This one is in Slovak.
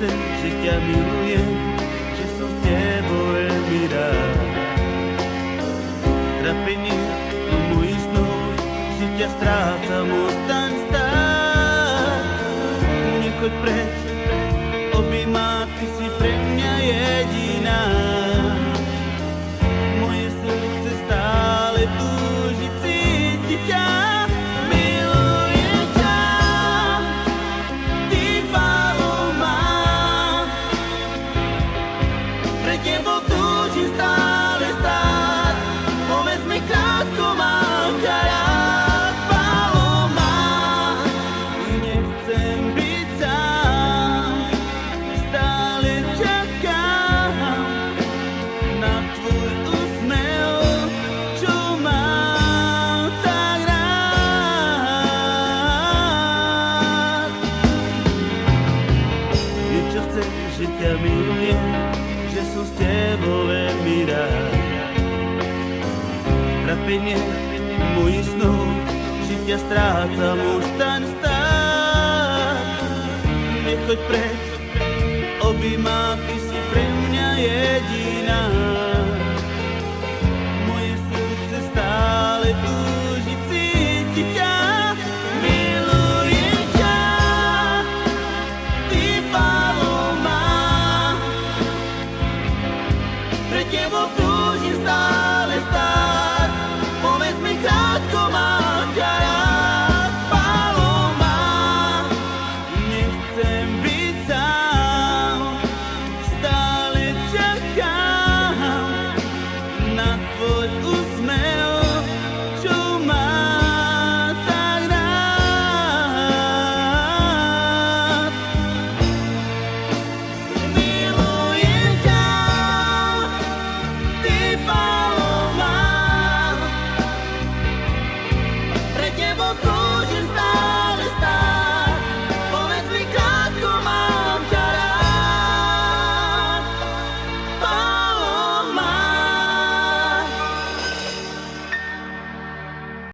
chcem, že ťa milujem, že som s tebou veľmi rád. Trápenie mojich snov, že ťa strácam, ostaň stáť. Nechoď preč, objímať, ty si pre mňa jediná. Moje srdce stále túži cítiť ťa. Milujem ťa, ty Paloma. Pre tebou túžim stále stáť. Povedz mi krátko, mám ťa rád, Paloma. Nechcem byť sám, stále čakám na tvoj úsmev, čo mám tak rád. Viem, čo chcem, že ťa milujem, že som s tebou veľmi rád. Trápenie mojich snov, že ťa strácam, ostaň stáť. Nechoď preč, objímam, ty si pre mňa jediná. Moje srdce stále túži cítiť ťa. Milujem ťa, ty Paloma. Pre tebou túžim stále stáť. Povedz mi krátko, mám ťa rád, Paloma. Nechcem byť sám, stále čakám na tvoj úsmev, čo mám tak rád. Milujem ťa, ty Paloma. Pre tebou